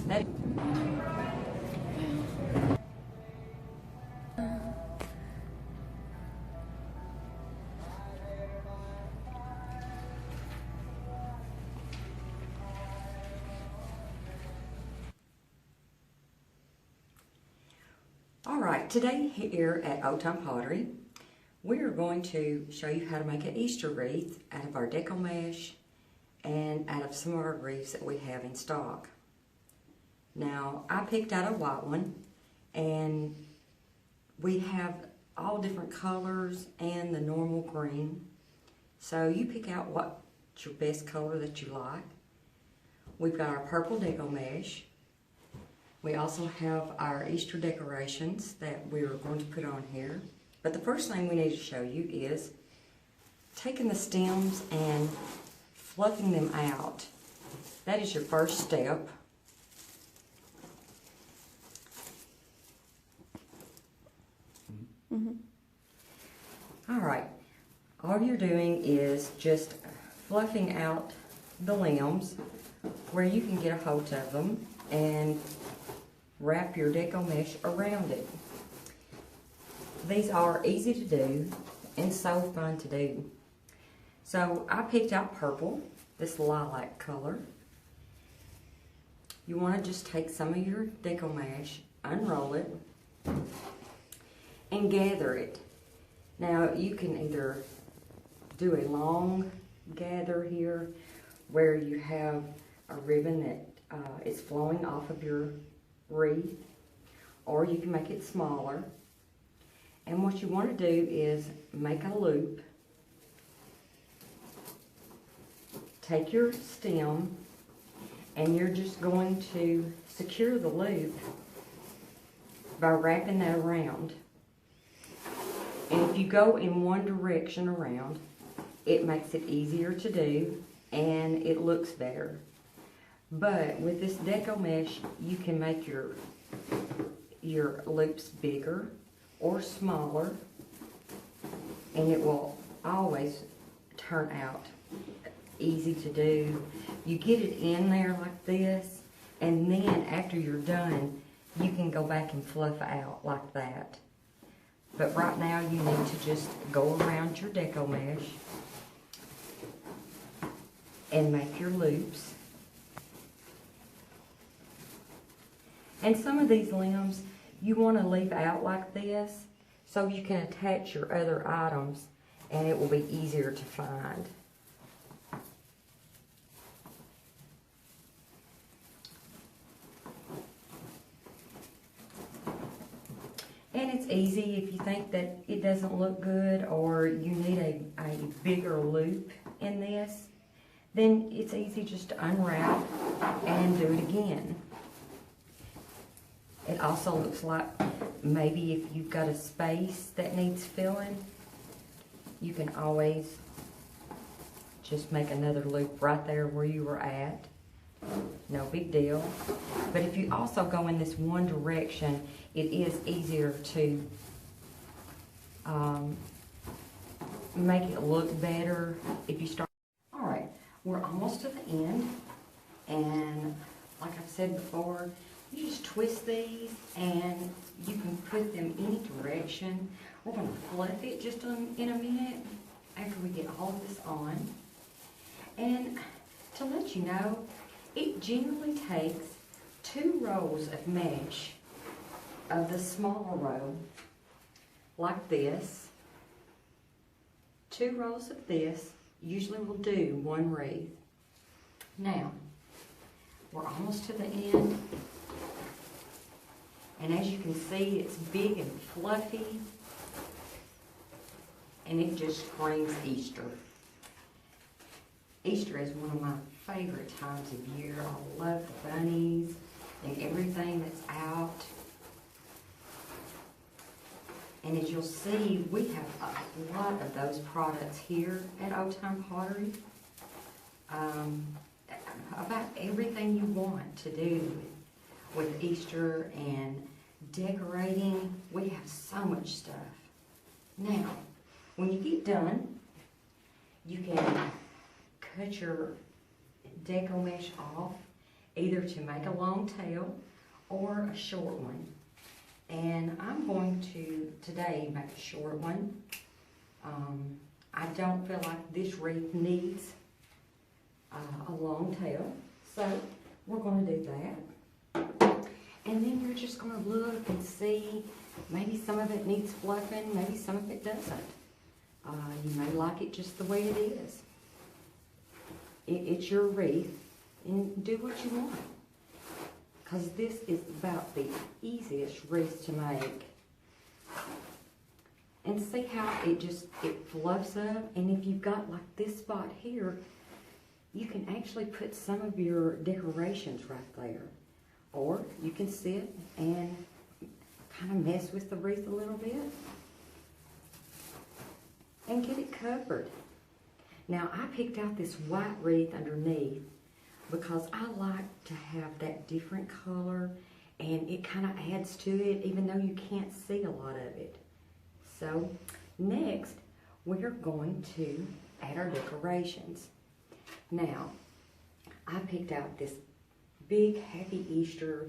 That Alright, today here at Old Time Pottery, we are going to show you how to make an Easter wreath out of our deco mesh and out of some of our wreaths that we have in stock. Now, I picked out a white one, and we have all different colors and the normal green. So you pick out what's your best color that you like. We've got our purple deco mesh. We also have our Easter decorations that we're going to put on here. But the first thing we need to show you is taking the stems and fluffing them out. That is your first step. Alright, all you're doing is just fluffing out the limbs where you can get a hold of them and wrap your deco mesh around it. These are easy to do and so fun to do. So I picked out purple, this lilac color. You want to just take some of your deco mesh, unroll it, and gather it. Now you can either do a long gather here where you have a ribbon that is flowing off of your wreath, or you can make it smaller. And what you want to do is make a loop. Take your stem and you're just going to secure the loop by wrapping that around. And if you go in one direction around, it makes it easier to do and it looks better. But with this deco mesh, you can make your loops bigger or smaller, and it will always turn out easy to do. You get it in there like this, and then after you're done, you can go back and fluff out like that. But right now, you need to just go around your deco mesh and make your loops. And some of these limbs you want to leave out like this so you can attach your other items and it will be easier to find. And it's easy if you think that it doesn't look good or you need a bigger loop in this, then it's easy just to unwrap and do it again. It also looks like maybe if you've got a space that needs filling, you can always just make another loop right there where you were at. No big deal. But if you also go in this one direction, it is easier to make it look better if you start. Alright, we're almost to the end, and like I've said before, you just twist these and you can put them any direction. We're going to fluff it just in a minute after we get all of this on. And to let you know, it generally takes 2 rows of mesh of the smaller row, like this. 2 rows of this usually will do 1 wreath. Now, we're almost to the end. And as you can see, it's big and fluffy, and it just screams Easter. Easter is one of my favorite times of year. I love the bunnies and everything that's out. And as you'll see, we have a lot of those products here at Old Time Pottery. About everything you want to do with Easter and decorating, we have so much stuff. Now, when you get done, you can cut your deco mesh off either to make a long tail or a short one. And I'm going to today make a short one. I don't feel like this wreath needs a long tail, so we're going to do that. And then you're just going to look and see, maybe some of it needs fluffing, maybe some of it doesn't. You may like it just the way it is. It's your wreath, and do what you want. Because this is about the easiest wreath to make. And see how it fluffs up, and if you've got like this spot here, you can actually put some of your decorations right there. Or you can sit and kind of mess with the wreath a little bit and get it covered. Now I picked out this white wreath underneath because I like to have that different color, and it kind of adds to it even though you can't see a lot of it. So next we're going to add our decorations. Now I picked out this big Happy Easter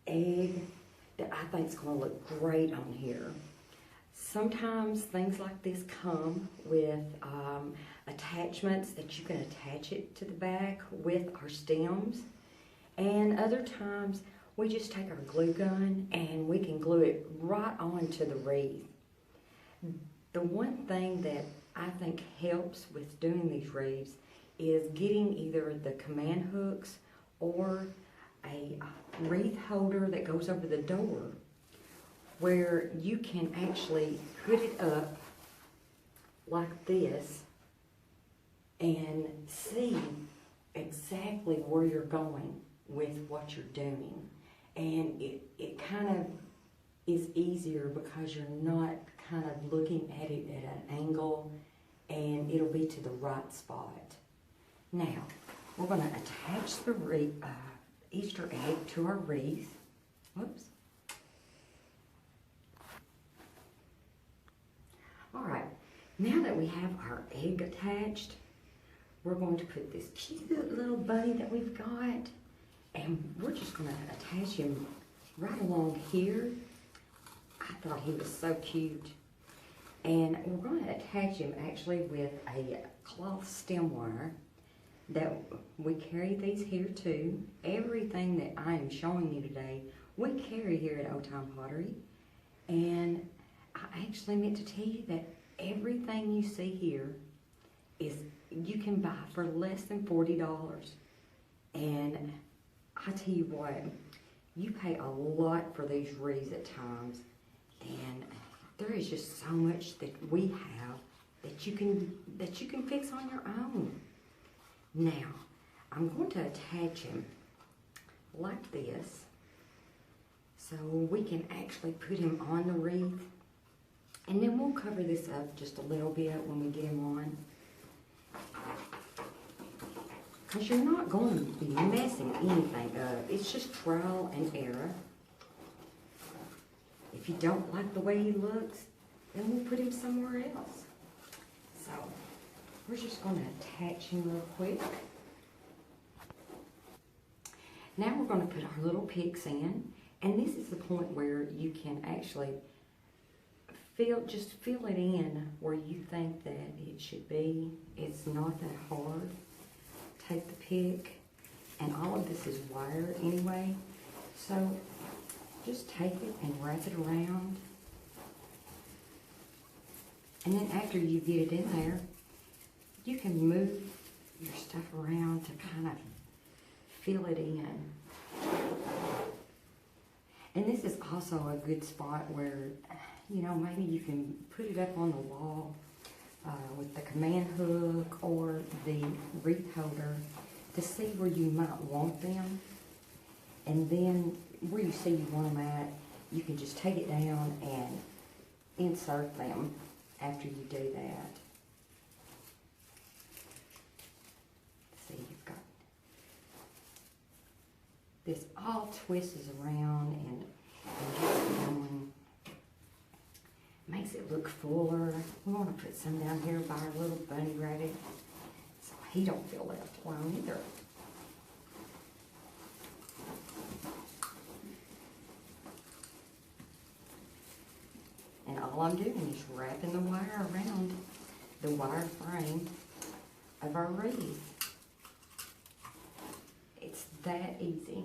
egg that I think is going to look great on here. Sometimes things like this come with attachments that you can attach it to the back with our stems, and other times we just take our glue gun and we can glue it right onto the wreath. The one thing that I think helps with doing these wreaths is getting either the command hooks or a wreath holder that goes over the door, where you can actually put it up like this and see exactly where you're going with what you're doing. And it kind of is easier because you're not kind of looking at it at an angle, and it'll be to the right spot. Now, we're going to attach the Easter egg to our wreath. Whoops. All right, now that we have our egg attached, we're going to put this cute little bunny that we've got, and we're just going to attach him right along here. I thought he was so cute. And we're going to attach him actually with a cloth stem wire that we carry these here too. Everything that I am showing you today, we carry here at Old Time Pottery. And I actually meant to tell you that everything you see here is you can buy for less than $40. And I tell you what, you pay a lot for these wreaths at times, and there is just so much that we have that you can fix on your own. Now, I'm going to attach him like this so we can actually put him on the wreath, and then we'll cover this up just a little bit when we get him on, because you're not going to be messing anything up. It's just trial and error. If you don't like the way he looks, then we'll put him somewhere else. So we're just going to attach him real quick. Now we're going to put our little picks in, and this is the point where you can actually just fill it in where you think that it should be. It's not that hard. Take the pick, and all of this is wire anyway, so just take it and wrap it around. And then after you get it in there, you can move your stuff around to kind of fill it in. And this is also a good spot where, you know, maybe you can put it up on the wall with the command hook or the wreath holder to see where you might want them. And then where you see you want them at, you can just take it down and insert them after you do that. See, you've got this all twists around and gets it going. Makes it look fuller. We want to put some down here by our little bunny rabbit so he don't feel left alone either. all I'm doing is wrapping the wire around the wire frame of our wreath. It's that easy.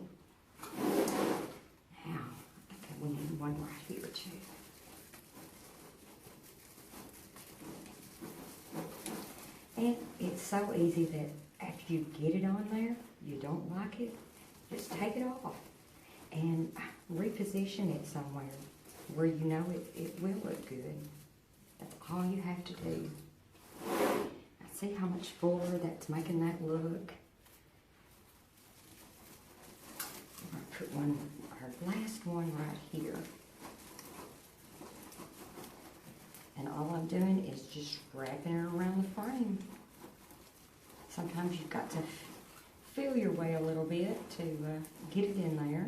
Now, I think we need one right here too. And it's so easy that after you get it on there, you don't like it, just take it off and reposition it somewhere where you know it will look good. That's all you have to do. Now see how much fuller that's making that look. I'm going to put our last one right here. And all I'm doing is just wrapping it around the frame. Sometimes you've got to feel your way a little bit to get it in there.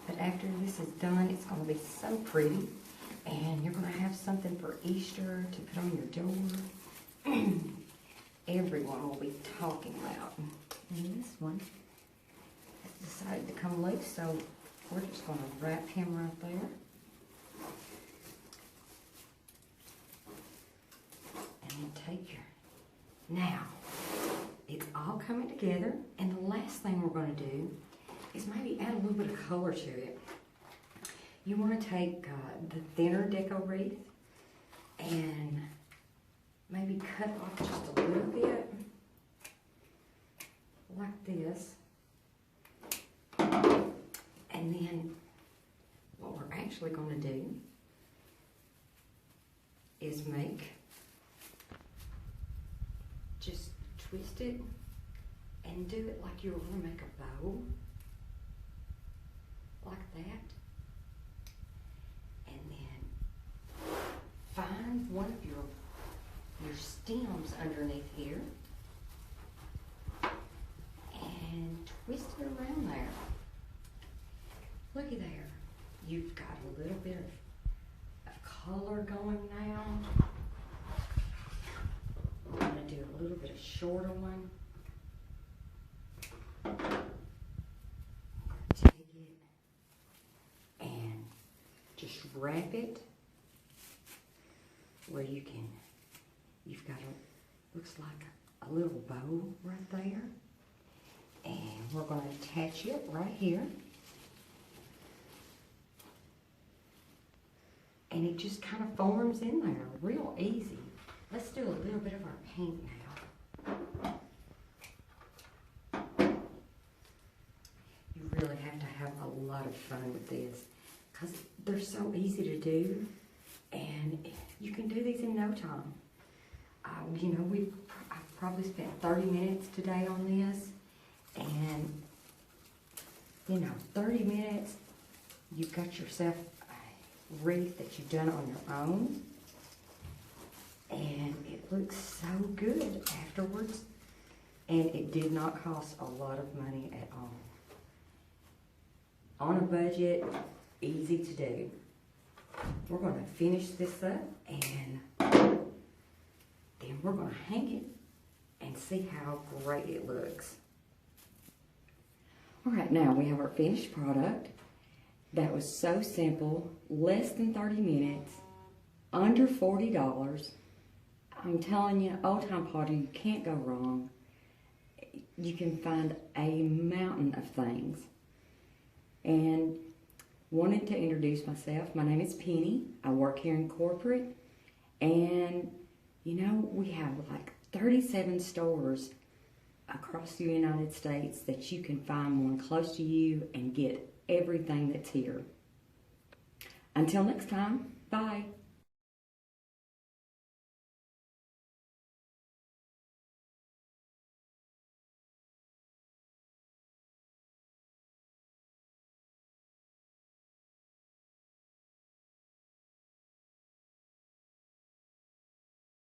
But after this is done, it's going to be so pretty. And you're going to have something for Easter to put on your door. Everyone will be talking about. And this one has decided to come loose, so we're just going to wrap him right there. And then take your... Now, it's all coming together, and the last thing we're going to do is maybe add a little bit of color to it. You want to take the thinner deco wreath and maybe cut off just a little bit, like this. And then what we're actually going to do is just twist it and do it like you were going to make a bow, like that. And then find one of your stems underneath here and twist it around there. Looky there. You've got a little bit of color going now. I'm going to do a little bit of shorter one. Take it and just wrap it where you've got looks like a little bow right there. And we're going to attach it right here. And it just kind of forms in there, real easy. Let's do a little bit of our paint now. You really have to have a lot of fun with this because they're so easy to do, and you can do these in no time. You know, I've probably spent 30 minutes today on this, and you know, 30 minutes, you've got yourself a wreath that you've done on your own. And it looks so good afterwards. And it did not cost a lot of money at all. On a budget, easy to do. We're going to finish this up and then we're going to hang it and see how great it looks. Alright, now we have our finished product. That was so simple, less than 30 minutes, under $40. I'm telling you, Old Time Pottery, you can't go wrong. You can find a mountain of things. And wanted to introduce myself. My name is Penny. I work here in corporate. And, you know, we have like 37 stores across the United States that you can find one close to you and get everything that's here. Until next time, bye.